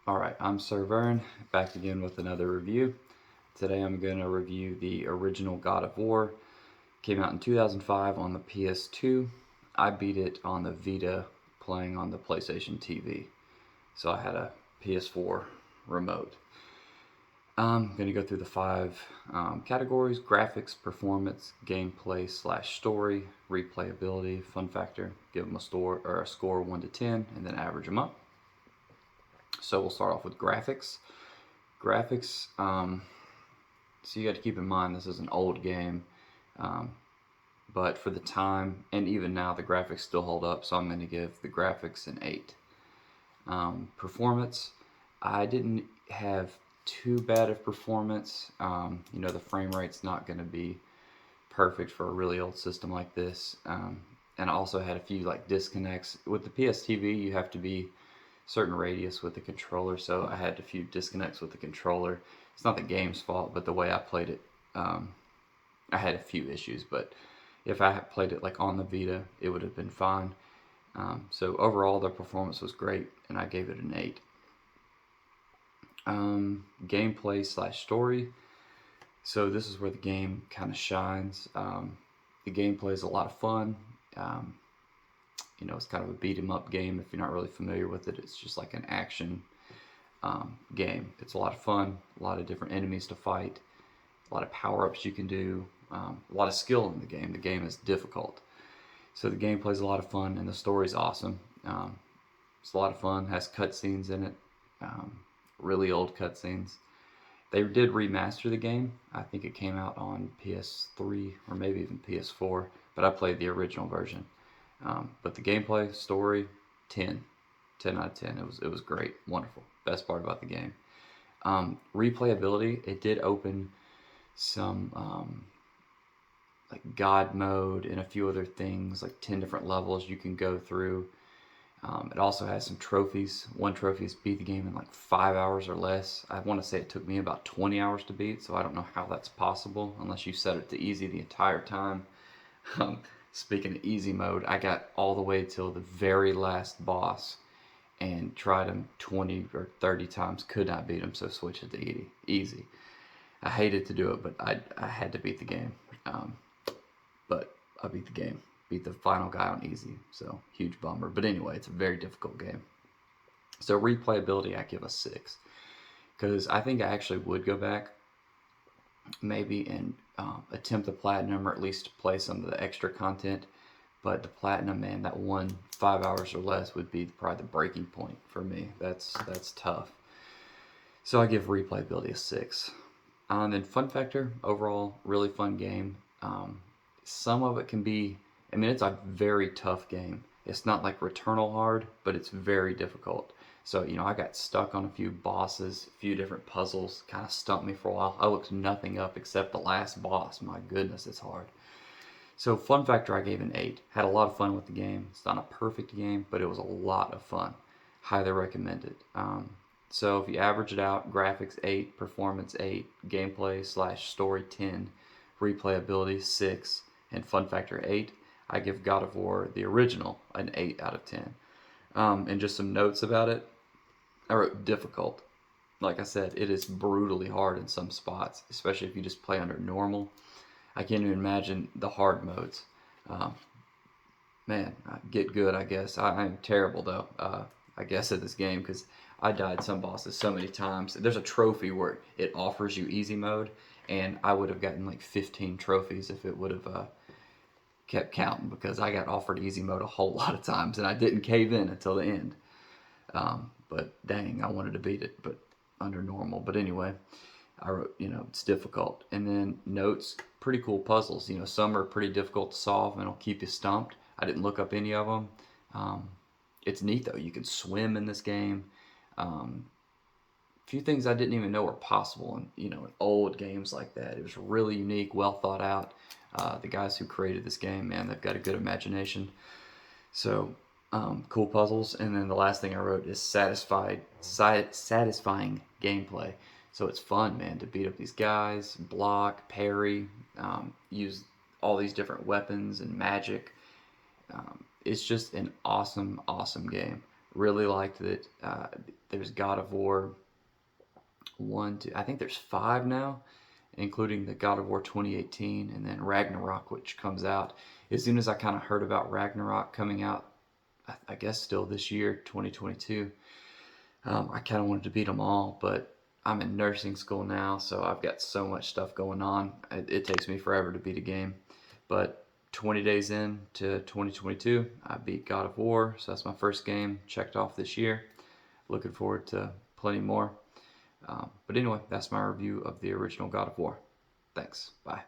Alright, I'm SirVern, back again with another review. Today I'm going to review the original God of War. Came out in 2005 on the PS2. I beat it on the Vita playing on the PlayStation TV. So I had a PS4 remote. I'm going to go through the five categories: graphics, performance, gameplay / story, replayability, fun factor. Give them a score 1 to 10 and then average them up. So we'll start off with graphics. Graphics, so you got to keep in mind this is an old game, but for the time, and even now, the graphics still hold up, so I'm going to give the graphics an 8. Performance, I didn't have too bad of performance. The frame rate's not going to be perfect for a really old system like this, and I also had a few disconnects. With the PS TV, you have to be certain radius with the controller, so I had a few disconnects with the controller. It's not the game's fault, but the way I played it, I had a few issues, but if I had played it on the Vita, it would have been fine. So overall, the performance was great, and I gave it an 8. Gameplay / story. So this is where the game kind of shines. The gameplay is a lot of fun. It's kind of a beat 'em up game. If you're not really familiar with it, it's just like an action game. It's a lot of fun, a lot of different enemies to fight, a lot of power-ups you can do, a lot of skill in the game. The game is difficult. So the gameplay is a lot of fun, and the story's awesome. It's a lot of fun, has cutscenes in it, really old cutscenes. They did remaster the game. I think it came out on PS3 or maybe even PS4, but I played the original version. But the gameplay, story, 10 out of 10. It was great, wonderful. Best part about the game. Replayability, it did open some God mode and a few other things, 10 different levels you can go through. It also has some trophies. One trophy is beat the game in 5 hours or less. I want to say it took me about 20 hours to beat, so I don't know how that's possible unless you set it to easy the entire time. Speaking of easy mode, I got all the way till the very last boss and tried him 20 or 30 times, could not beat him, so switched it to easy. I hated to do it, but I had to beat the game. But I beat the game. Beat the final guy on easy, so huge bummer. But anyway, it's a very difficult game. So replayability, I give a 6. Because I think I actually would go back maybe and attempt the platinum, or at least play some of the extra content. But the platinum, man, that 5 hours or less would be probably the breaking point for me. That's tough. So I give replayability a 6. And then fun factor, overall, really fun game. Some of it can be, it's a very tough game. It's not like Returnal hard, but it's very difficult. So, I got stuck on a few bosses, a few different puzzles, kind of stumped me for a while. I looked nothing up except the last boss. My goodness, it's hard. So, fun factor, I gave an 8. Had a lot of fun with the game. It's not a perfect game, but it was a lot of fun. Highly recommend it. So, if you average it out, graphics 8, performance 8, gameplay / story 10, replayability 6, and fun factor 8, I give God of War, the original, an 8 out of 10. And just some notes about it. I wrote difficult. Like I said, it is brutally hard in some spots, especially if you just play under normal. I can't even imagine the hard modes. Man, get good, I guess. I'm terrible, though, I guess, at this game, because I died some bosses so many times. There's a trophy where it offers you easy mode, and I would have gotten 15 trophies if it would have kept counting, because I got offered easy mode a whole lot of times, and I didn't cave in until the end. But dang, I wanted to beat it, but under normal. But anyway, I wrote, it's difficult. And then notes, pretty cool puzzles. Some are pretty difficult to solve and it'll keep you stumped. I didn't look up any of them. It's neat though. You can swim in this game. A few things I didn't even know were possible in old games like that. It was really unique, well thought out. The guys who created this game, man, they've got a good imagination. So cool puzzles. And then the last thing I wrote is satisfying gameplay. So it's fun, man, to beat up these guys, block, parry, use all these different weapons and magic. It's just an awesome game. Really liked it. there's God of War 1, 2, I think there's 5 now, including the God of War 2018 and then Ragnarok, which comes out. As soon as I kind of heard about Ragnarok coming out, I guess still this year, 2022, I kind of wanted to beat them all, but I'm in nursing school now, so I've got so much stuff going on. It takes me forever to beat a game. But 20 days into 2022, I beat God of War, so that's my first game checked off this year. Looking forward to plenty more. But anyway, that's my review of the original God of War. Thanks. Bye.